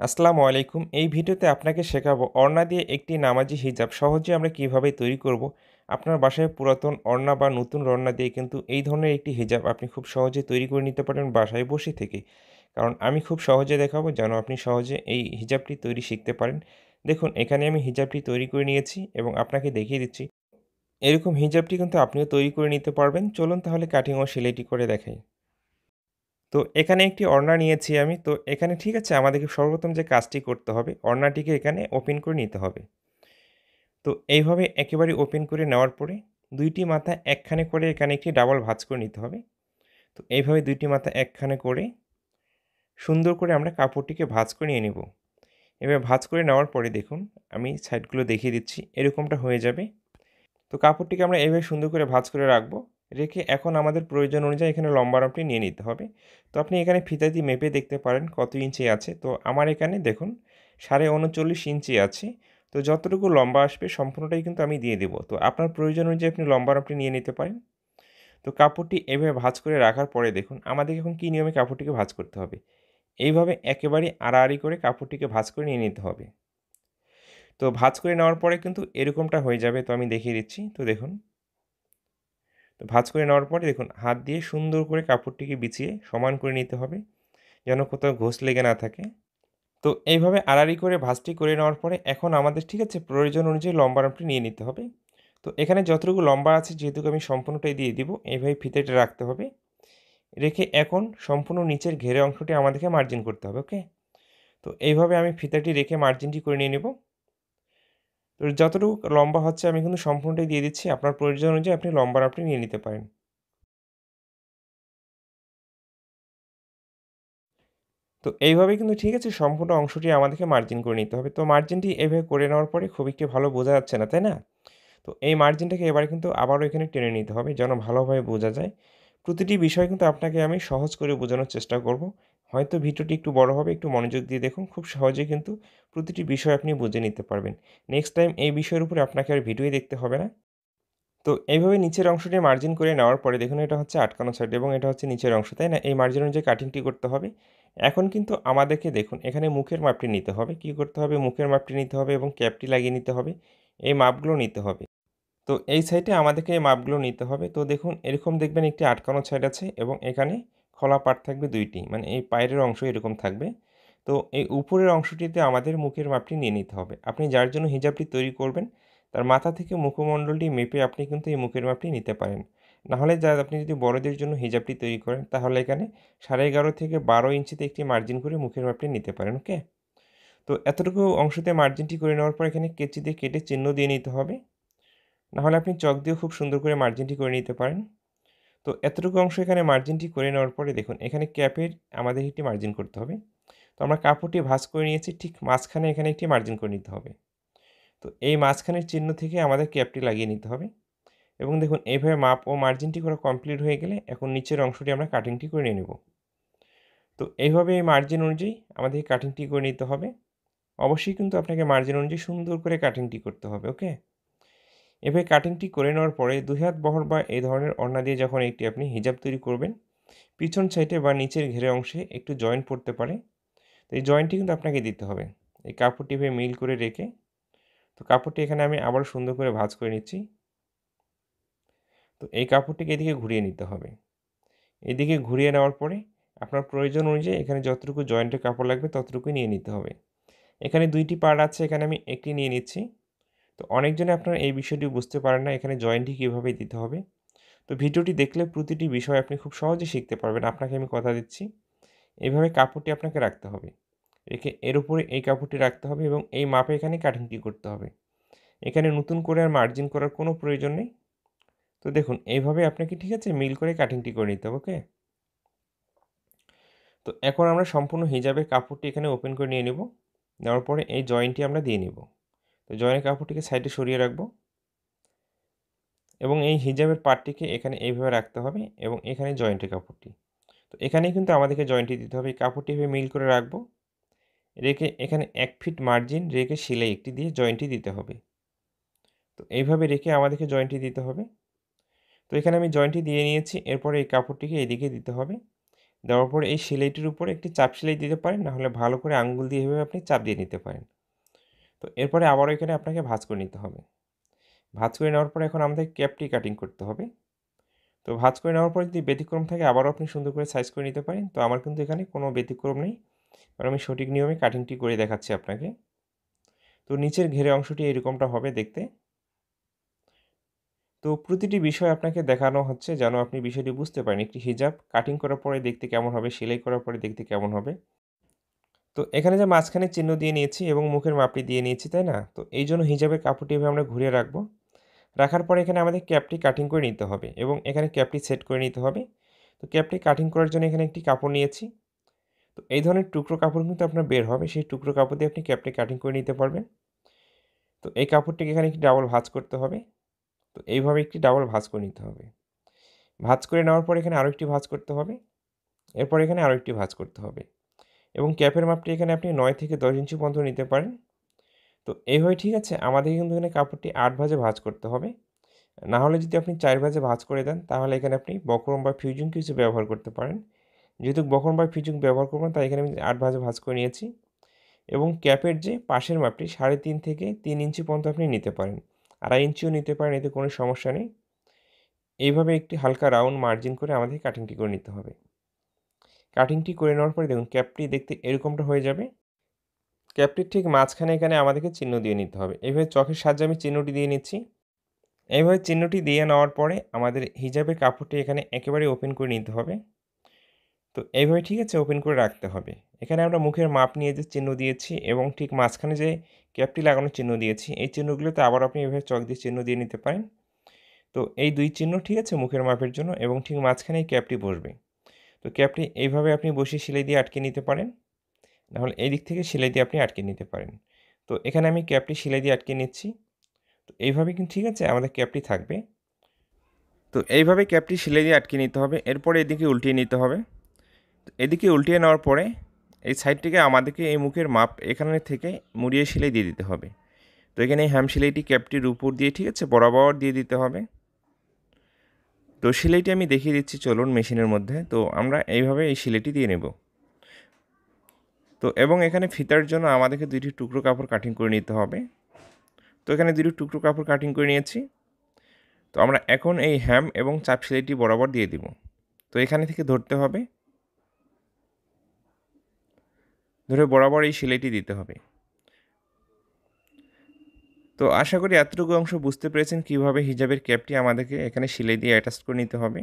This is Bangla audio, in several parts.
আসসালামু আলাইকুম। এই ভিডিওতে আপনাকে শেখাবো ওড়না দিয়ে একটি নামাজি হিজাব সহজে আমরা কিভাবে তৈরি করব। আপনার বাসায় পুরাতন ওড়না বা নতুন ওড়না দিয়ে কিন্তু এই ধরনের একটি হিজাব আপনি খুব সহজে তৈরি করে নিতে পারেন বাসায় বসে থেকে। কারণ আমি খুব সহজে দেখাবো যেন আপনি সহজে এই হিজাবটি তৈরি শিখতে পারেন। দেখুন এখানে আমি হিজাবটি তৈরি করে নিয়েছি এবং আপনাকে দেখিয়ে দিচ্ছি। এরকম হিজাবটি কিন্তু আপনিও তৈরি করে নিতে পারবেন। চলুন তাহলে কাটিং ও সেলাইটি করে দেখাই। তো এখানে একটি ওড়না নিয়েছি আমি। তো এখানে ঠিক আছে আমাদেরকে সর্বপ্রথম যে কাজটি করতে হবে, ওড়নাটিকে এখানে ওপেন করে নিতে হবে। তো এইভাবে একেবারে ওপেন করে নেওয়ার পরে ২ টি মাথা একখানে করে এখানে একটি ডাবল ভাঁজ করে নিতে হবে। তো এইভাবে ২ টি মাথা একখানে করে সুন্দর করে আমরা কাপড়টিকে ভাঁজ করে নিয়ে নেব। এভাবে ভাঁজ করে নেওয়ার পরে দেখুন আমি সাইডগুলো দেখিয়ে দিচ্ছি। এরকমটা হয়ে যাবে। তো কাপড়টিকে আমরা এভাবে সুন্দর করে ভাঁজ করে রাখবো। রেখে এখন আমাদের প্রয়োজন অনুযায়ী এখানে লম্বা মাপটি নিয়ে নিতে হবে। তো আপনি এখানে ফিতা দিয়ে মেপে দেখতে পারেন কত ইঞ্চি আছে। তো আমার এখানে দেখুন 39.5 ইঞ্চি আছে। তো যতটুকু লম্বা আসবে সম্পূর্ণটাই কিন্তু আমি দিয়ে দেব। তো আপনার প্রয়োজন অনুযায়ী আপনি লম্বা মাপটি নিয়ে নিতে পারেন। তো কাপড়টি এভাবে ভাঁজ করে রাখার পরে দেখুন আমাদেরকে এখন কী নিয়মে কাপড়টিকে ভাঁজ করতে হবে। এইভাবে একেবারে আড়াআড়ি করে কাপড়টিকে ভাঁজ করে নিয়ে নিতে হবে। তো ভাঁজ করে নেওয়ার পরে কিন্তু এরকমটা হয়ে যাবে। তো আমি দেখিয়ে দিচ্ছি। তো দেখুন। তো ভাঁজ করে নেওয়ার পরে দেখুন হাত দিয়ে সুন্দর করে কাপড়টিকে বিছিয়ে সমান করে নিতে হবে যেন কোথাও ঘষা লেগে না থাকে। তো এইভাবে আড়াআড়ি করে ভাঁজটি করে নেওয়ার পরে এখন আমাদের ঠিক আছে প্রয়োজন অনুযায়ী লম্বা মাপটি নিয়ে নিতে হবে। তো এখানে যতটুকু লম্বা আছে যেহেতু আমি সম্পূর্ণটাই দিয়ে দিব এইভাবে ফিতেটা রাখতে হবে। রেখে এখন সম্পূর্ণ নিচের ঘেরে অংশটি আমাদেরকে মার্জিন করতে হবে। ওকে। তো এইভাবে আমি ফিতাটি রেখে মার্জিনটি করে নিয়ে নেব। তো যতটুকু লম্বা হচ্ছে আমি কিন্তু সম্পূর্ণটাই দিয়ে দিচ্ছি। আপনার প্রয়োজন অনুযায়ী আপনি লম্বা মাপটি নিয়ে নিতে পারেন। তো এইভাবে কিন্তু ঠিক আছে সম্পূর্ণ অংশটি আমাদেরকে মার্জিন করে নিতে হবে। তো মার্জিনটি এভাবে করে নেওয়ার পরে খুব একটি ভালো বোঝা যাচ্ছে না, তাই না? তো এই মার্জিনটাকে এবারে কিন্তু আবারও এখানে টেনে নিতে হবে যেন ভালোভাবে বোঝা যায়। প্রতিটি বিষয় কিন্তু আপনাকে আমি সহজ করে বোঝানোর চেষ্টা করব। হয়তো ভিডিওটি একটু বড় হবে, একটু মনোযোগ দিয়ে দেখুন। খুব সহজেই কিন্তু প্রতিটি বিষয় আপনি বুঝে নিতে পারবেন। নেক্সট টাইম এই বিষয়ের উপরে আপনাকে আর ভিডিওই দেখতে হবে না। তো এইভাবে নিচের অংশটি মার্জিন করে নেওয়ার পরে দেখুন এটা হচ্ছে আটকানো সাইড এবং এটা হচ্ছে নিচের অংশ, তাই না? এই মার্জিন অনুযায়ী কাটিংটি করতে হবে। এখন কিন্তু আমাদেরকে দেখুন এখানে মুখের মাপটি নিতে হবে। কি করতে হবে? মুখের মাপটি নিতে হবে এবং ক্যাপটি লাগিয়ে নিতে হবে। এই মাপগুলো নিতে হবে। তো এই সাইডে আমাদেরকে এই মাপগুলো নিতে হবে। তো দেখুন এরকম দেখবেন একটি আটকানো সাইড আছে এবং এখানে খোলা পার্ট থাকবে ২ টি। মানে এই পায়ের অংশ এরকম থাকবে। তো এই উপরের অংশটিতে আমাদের মুখের মাপটি নিয়ে নিতে হবে। আপনি যার জন্য হিজাবটি তৈরি করবেন, তার মাথা থেকে মুখমণ্ডলটি মেপে আপনি কিন্তু এই মুখের মাপটি নিতে পারেন। নাহলে আপনি যদি বড়দের জন্য হিজাবটি তৈরি করেন, তাহলে এখানে 11.5 থেকে 12 ইঞ্চিতে একটি মার্জিন করে মুখের মাপটি নিতে পারেন। ওকে? তো এতটুকু অংশতে মার্জিনটি করে নেওয়ার পর এখানে কেচি দিয়ে কেটে চিহ্ন দিয়ে নিতে হবে। নাহলে আপনি চক দিয়েও খুব সুন্দর করে মার্জিনটি করে নিতে পারেন। তো এতটুকু অংশ এখানে মার্জিনটি করে নেওয়ার পরে দেখুন এখানে ক্যাপের আমাদের একটি মার্জিন করতে হবে। তো আমরা কাপড়টি ভাঁজ করে নিয়েছি, ঠিক মাঝখানে এখানে একটি মার্জিন করে নিতে হবে। তো এই মাঝখানের চিহ্ন থেকে আমাদের ক্যাপটি লাগিয়ে নিতে হবে এবং দেখুন এইভাবে মাপ ও মার্জিনটি করা কমপ্লিট হয়ে গেলে এখন নিচের অংশটি আমরা কাটিংটি করে নিয়ে নেব। তো এইভাবে এই মার্জিন অনুযায়ী আমাদের কাটিংটি করে নিতে হবে। অবশ্যই কিন্তু আপনাকে মার্জিন অনুযায়ী সুন্দর করে কাটিংটি করতে হবে। ওকে? এভাবে কাটিংটি করে নেওয়ার পরে ২ হাত বহর বা এই ধরনের ওড়না দিয়ে যখন একটি আপনি হিজাব তৈরি করবেন, পিছন সাইডে বা নিচের ঘেরে অংশে একটু জয়েন্ট পড়তে পারে। তো এই জয়েন্টটি কিন্তু আপনাকে দিতে হবে। এই কাপড়টি এভাবে মিল করে রেখে তো কাপড়টি এখানে আমি আবারও সুন্দর করে ভাঁজ করে নিচ্ছি। তো এই কাপড়টিকে এদিকে ঘুরিয়ে নিতে হবে। এদিকে ঘুরিয়ে নেওয়ার পরে আপনার প্রয়োজন অনুযায়ী এখানে যতটুকু জয়েন্টের কাপড় লাগবে ততটুকুই নিয়ে নিতে হবে। এখানে ২ টি পার্ট আছে, এখানে আমি একটি নিয়ে নিচ্ছি। তো অনেকজনে আপনারা এই বিষয়টি বুঝতে পারেন না এখানে জয়েন্টটি কীভাবে দিতে হবে। তো ভিডিওটি দেখলে প্রতিটি বিষয় আপনি খুব সহজে শিখতে পারবেন। আপনাকে আমি কথা দিচ্ছি। এভাবে কাপড়টি আপনাকে রাখতে হবে। রেখে এর উপরে এই কাপড়টি রাখতে হবে এবং এই মাপে এখানে কাটিংটি করতে হবে। এখানে নতুন করে আর মার্জিন করার কোনো প্রয়োজন নেই। তো দেখুন এইভাবে আপনাকে ঠিক আছে মিল করে কাটিংটি করে নিতে হবে। ওকে? তো এখন আমরা সম্পূর্ণ হিজাবের কাপড়টি এখানে ওপেন করে নিয়ে নেব। নেওয়ার পরে এই জয়েন্টটি আমরা দিয়ে নেব। তো জয়েন্টের কাপড়টিকে সাইডে সরিয়ে রাখবো এবং এই হিজাবের পার্টটিকে এখানে এইভাবে রাখতে হবে এবং এখানে জয়েন্টের কাপড়টি। তো এখানেই কিন্তু আমাদেরকে জয়েন্টটি দিতে হবে। এই কাপড়টি এভাবে মিল করে রাখবো। রেখে এখানে ১ ফিট মার্জিন রেখে সেলাই একটি দিয়ে জয়েন্টটি দিতে হবে। তো এইভাবে রেখে আমাদেরকে জয়েন্টটি দিতে হবে। তো এখানে আমি জয়েন্টটি দিয়ে নিয়েছি। এরপরে এই কাপড়টিকে এদিকে দিতে হবে। দেওয়ার পরে এই সেলাইটির উপরে একটি চাপ সেলাই দিতে পারেন, না হলে ভালো করে আঙ্গুল দিয়ে এভাবে আপনি চাপ দিয়ে নিতে পারেন। তো এরপরে আবারও এখানে আপনাকে ভাঁজ করে নিতে হবে। ভাঁজ করে নেওয়ার পরে এখন আমাদের ক্যাপটি কাটিং করতে হবে। তো ভাঁজ করে নেওয়ার পরে যদি ব্যতিক্রম থাকে আবারও আপনি সুন্দর করে সাইজ করে নিতে পারেন। তো আমার কিন্তু এখানে কোনো ব্যতিক্রম নেই, কারণ আমি সঠিক নিয়মে কাটিংটি করে দেখাচ্ছি আপনাকে। তো নিচের ঘেরে অংশটি এরকমটা হবে দেখতে। তো প্রতিটি বিষয় আপনাকে দেখানো হচ্ছে যেন আপনি বিষয়টি বুঝতে পারেন। একটি হিজাব কাটিং করার পরে দেখতে কেমন হবে, সেলাই করার পরে দেখতে কেমন হবে। তো এখানে যে মাঝখানে চিহ্ন দিয়ে নিয়েছি এবং মুখের মাপটি দিয়ে নিয়েছি, তাই না? তো এইজন্য হিজাবের কাপড়টি এভাবে আমরা ঘুরিয়ে রাখবো। রাখার পরে এখানে আমাদের ক্যাপটি কাটিং করে নিতে হবে এবং এখানে ক্যাপটি সেট করে নিতে হবে। তো ক্যাপটি কাটিং করার জন্য এখানে একটি কাপড় নিয়েছি। তো এই ধরনের টুকরো কাপড় কিন্তু আপনার বের হবে। সেই টুকরো কাপড় দিয়ে আপনি ক্যাপটি কাটিং করে নিতে পারবেন। তো এই কাপড়টিকে এখানে একটি ডাবল ভাঁজ করতে হবে। তো এইভাবে একটি ডাবল ভাঁজ করে নিতে হবে। ভাঁজ করে নেওয়ার পর এখানে আরও একটি ভাঁজ করতে হবে। এরপর এখানে আরও একটি ভাঁজ করতে হবে এবং ক্যাপের মাপটি এখানে আপনি 9 থেকে 10 ইঞ্চি পর্যন্ত নিতে পারেন। তো এইভাবে ঠিক আছে, আমাদের কিন্তু এখানে কাপড়টি 8 ভাঁজে ভাঁজ করতে হবে। না হলে যদি আপনি 4 ভাঁজে ভাঁজ করে দেন, তাহলে এখানে আপনি বক্রম বা ফিউজিং কিছু ব্যবহার করতে পারেন। যেহেতু বক্রম বা ফিউজিং ব্যবহার করবেন, তাই এখানে আমি 8 ভাঁজে ভাঁজ করে নিয়েছি এবং ক্যাপের যে পাশের মাপটি 3.5 থেকে 3 ইঞ্চি পর্যন্ত আপনি নিতে পারেন। 2.5 ইঞ্চিও নিতে পারেন, এতে কোনো সমস্যা নেই। এইভাবে একটি হালকা রাউন্ড মার্জিন করে আমাদের কাটিংটি করে নিতে হবে। কাটিংটি করে নেওয়ার পরে দেখুন ক্যাপটি দেখতে এরকমটা হয়ে যাবে। ক্যাপটির ঠিক মাঝখানে এখানে আমাদেরকে চিহ্ন দিয়ে নিতে হবে। এইভাবে চকের সাহায্যে আমি চিহ্নটি দিয়ে নিচ্ছি। এইভাবে চিহ্নটি দিয়ে নেওয়ার পরে আমাদের হিজাবের কাপড়টি এখানে একেবারে ওপেন করে নিতে হবে। তো এইভাবে ঠিক আছে, ওপেন করে রাখতে হবে। এখানে আমরা মুখের মাপ নিয়ে যে চিহ্ন দিয়েছি এবং ঠিক মাঝখানে যে ক্যাপটি লাগানোর চিহ্ন দিয়েছি, এই চিহ্নগুলোতে আবার আপনি এভাবে চক দিয়ে চিহ্ন দিয়ে নিতে পারেন। তো এই 2 চিহ্ন ঠিক আছে মুখের মাপের জন্য এবং ঠিক মাঝখানে এই ক্যাপটি বসবে। তো ক্যাপটি এইভাবে আপনি বসিয়ে সেলাই দিয়ে আটকে নিতে পারেন। নাহলে এই দিক থেকে সেলাই দিয়ে আপনি আটকে নিতে পারেন। তো এখানে আমি ক্যাপটি সেলাই দিয়ে আটকে নিচ্ছি। তো এইভাবে কিন্তু ঠিক আছে আমাদের ক্যাপটি থাকবে। তো এইভাবে ক্যাপটি সেলাই দিয়ে আটকে নিতে হবে। এরপরে এদিকে উল্টিয়ে নিতে হবে। এদিকে উল্টিয়ে নেওয়ার পরে এই সাইডটিকে আমাদেরকে এই মুখের মাপ এখানে থেকে মুড়িয়ে সেলাই দিয়ে দিতে হবে। তো এখানে এই হ্যাম সেলাইটি ক্যাপটির উপর দিয়ে ঠিক আছে বরাবর দিয়ে দিতে হবে। তো সেলাইটি আমি দেখিয়ে দিচ্ছি চলুন মেশিনের মধ্যে। তো আমরা এইভাবে এই সেলাইটি দিয়ে নেব। তো এবং এখানে ফিতার জন্য আমাদেরকে 2টি টুকরো কাপড় কাটিং করে নিতে হবে। তো এখানে 2টি টুকরো কাপড় কাটিং করে নিয়েছি। তো আমরা এখন এই হ্যাম এবং চাপ সেলাইটি বরাবর দিয়ে দিব। তো এখানে থেকে ধরতে হবে, ধরে বরাবর এই সেলাইটি দিতে হবে। তো আশা করি এতটুকু অংশ বুঝতে পেরেছেন কিভাবে হিজাবের ক্যাপটি আমাদেরকে এখানে সেলাই দিয়ে অ্যাটাচ করে নিতে হবে।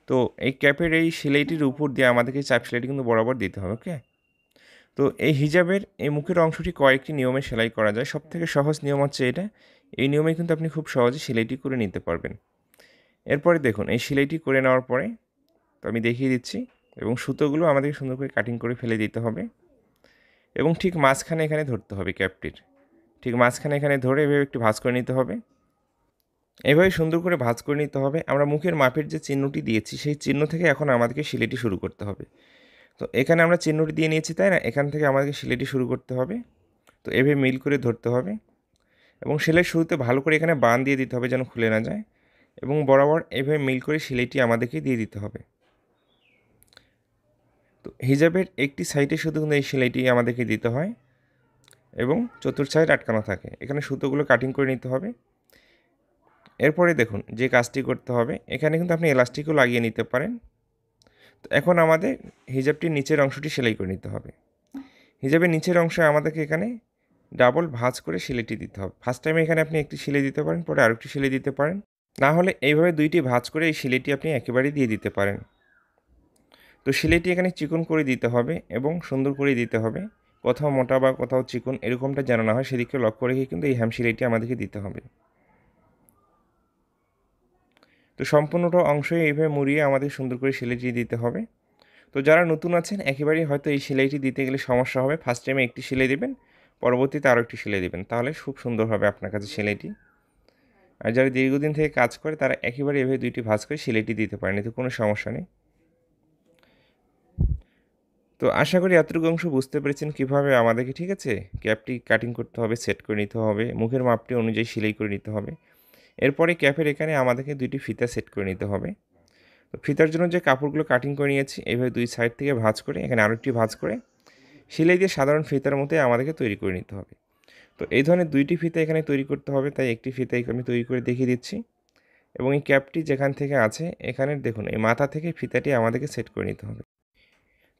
তো এই ক্যাপের এই সেলাইটির উপর দিয়ে আমাদেরকে চাপ সেলাইটি কিন্তু বরাবর দিতে হবে, ওকে? তো এই হিজাবের এই মুখের অংশটি কয়েকটি নিয়মে সেলাই করা যায়। সবথেকে সহজ নিয়ম হচ্ছে এটা। এই নিয়মে কিন্তু আপনি খুব সহজে সেলাইটি করে নিতে পারবেন। এরপরে দেখুন এই সেলাইটি করে নেওয়ার পরে তো আমি দেখিয়ে দিচ্ছি এবং সুতোগুলো আমাদেরকে সুন্দর করে কাটিং করে ফেলে দিতে হবে এবং ঠিক মাঝখানে এখানে ধরতে হবে ক্যাপটির। ঠিক মাঝখানে এখানে ধরে এভাবে একটু ভাঁজ করে নিতে হবে। এভাবে সুন্দর করে ভাঁজ করে নিতে হবে। আমরা মুখের মাপের যে চিহ্নটি দিয়েছি সেই চিহ্ন থেকে এখন আমাদেরকে সেলাইটি শুরু করতে হবে। তো এখানে আমরা চিহ্নটি দিয়ে নিয়েছি, তাই না? এখান থেকে আমাদেরকে সেলাইটি শুরু করতে হবে। তো এভাবে মিল করে ধরতে হবে এবং সেলাইয়ের শুরুতে ভালো করে এখানে বান দিয়ে দিতে হবে যেন খুলে না যায় এবং বরাবর এভাবে মিল করে সেলাইটি আমাদেরকে দিয়ে দিতে হবে। তো হিজাবের একটি সাইডে শুধু কিন্তু এই সেলাইটি আমাদেরকে দিতে হয় এবং চতুর্থ সাইড আটকানো থাকে। এখানে সুতোগুলো কাটিং করে নিতে হবে। এরপরে দেখুন যে কাজটি করতে হবে, এখানে কিন্তু আপনি এলাস্টিকও লাগিয়ে নিতে পারেন। তো এখন আমাদের হিজাবটির নিচের অংশটি সেলাই করে নিতে হবে। হিজাবের নিচের অংশে আমাদেরকে এখানে ডাবল ভাঁজ করে সেলাইটি দিতে হবে। ফার্স্ট টাইমে এখানে আপনি একটি সেলাই দিতে পারেন, পরে আরেকটি সেলাই দিতে পারেন। না হলে এইভাবে 2টি ভাঁজ করে এই সেলাইটি আপনি একেবারেই দিয়ে দিতে পারেন। তো সেলাইটি এখানে চিকন করে দিতে হবে এবং সুন্দর করে দিতে হবে। কোথাও মোটা বা কোথাও চিকন এরকমটা যেন না হয় সেদিকে লক্ষ্য রেখে কিন্তু এই হ্যাম সেলাইটি আমাদেরকে দিতে হবে। তো সম্পূর্ণটা অংশই এইভাবে মুড়িয়ে আমাদের সুন্দর করে সেলাইটি দিতে হবে। তো যারা নতুন আছেন একেবারেই হয়তো এই সেলাইটি দিতে গেলে সমস্যা হবে। ফার্স্ট টাইমে একটি সেলাই দেবেন, পরবর্তীতে আরও একটি সেলাই দেবেন, তাহলে খুব সুন্দর হবে আপনার কাছে সেলাইটি। আর যারা দীর্ঘদিন থেকে কাজ করে তারা একেবারে এভাবে 2টি ভাঁজ করে সেলাইটি দিতে পারেন, এতে কোনো সমস্যা নেই। তো আশা করি এতটুকু অংশ বুঝতে পেরেছেন কীভাবে আমাদেরকে ঠিক আছে ক্যাপটি কাটিং করতে হবে, সেট করে নিতে হবে, মুখের মাপটি অনুযায়ী সেলাই করে নিতে হবে। এরপরে ক্যাপের এখানে আমাদেরকে 2টি ফিতা সেট করে নিতে হবে। তো ফিতার জন্য যে কাপড়গুলো কাটিং করে নিয়েছি এইভাবে 2 সাইড থেকে ভাঁজ করে এখানে আরেকটি ভাঁজ করে সেলাই দিয়ে সাধারণ ফিতার মতোই আমাদেরকে তৈরি করে নিতে হবে। তো এই ধরনের 2টি ফিতা এখানে তৈরি করতে হবে, তাই একটি ফিতা আমি তৈরি করে দেখিয়ে দিচ্ছি এবং এই ক্যাপটি যেখান থেকে আছে এখানে দেখুন এই মাথা থেকে ফিতাটি আমাদেরকে সেট করে নিতে হবে।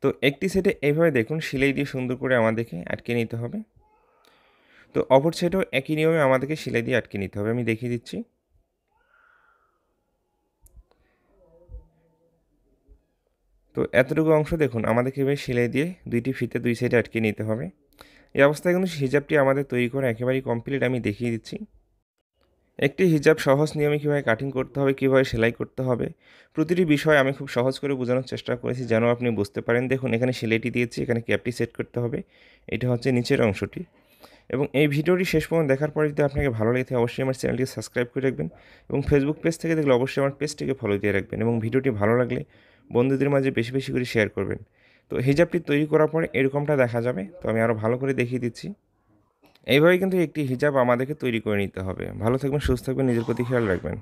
তো একটি সেটে এইভাবে দেখুন সেলাই দিয়ে সুন্দর করে আমাদেরকে আটকে নিতে হবে। তো অপর সাইডেও একই নিয়মে আমাদেরকে সেলাই দিয়ে আটকে নিতে হবে। আমি দেখিয়ে দিচ্ছি। তো এতটুকু অংশ দেখুন আমাদেরকে এভাবে সেলাই দিয়ে 2টি ফিতে 2 সাইডে আটকে নিতে হবে। এই অবস্থায় কিন্তু হিজাবটি আমাদের তৈরি করা একেবারেই কমপ্লিট। আমি দেখিয়ে দিচ্ছি। একটি হিজাব সহজ নিয়মে কীভাবে কাটিং করতে হবে, কীভাবে সেলাই করতে হবে, প্রতিটি বিষয় আমি খুব সহজ করে বোঝানোর চেষ্টা করেছি যেন আপনি বুঝতে পারেন। দেখুন এখানে সেলাইটি দিয়েছি, এখানে ক্যাপটি সেট করতে হবে। এটা হচ্ছে নিচের অংশটি এবং এই ভিডিওটি শেষ পর্যন্ত দেখার পরে যদি আপনাকে ভালো লেগে থাকে অবশ্যই আমার চ্যানেলটিকে সাবস্ক্রাইব করে রাখবেন এবং ফেসবুক পেজ থেকে দেখলে অবশ্যই আমার পেজটিকে ফলো দিয়ে রাখবেন এবং ভিডিওটি ভালো লাগলে বন্ধুদের মাঝে বেশি বেশি করে শেয়ার করবেন। তো হিজাবটি তৈরি করার পরে এরকমটা দেখা যাবে। তো আমি আরও ভালো করে দেখিয়ে দিচ্ছি। এইভাবেই কিন্তু একটি হিজাব আমাদেরকে তৈরি করে নিতে হবে। ভালো থাকবেন, সুস্থ থাকবেন, নিজের প্রতি খেয়াল রাখবেন।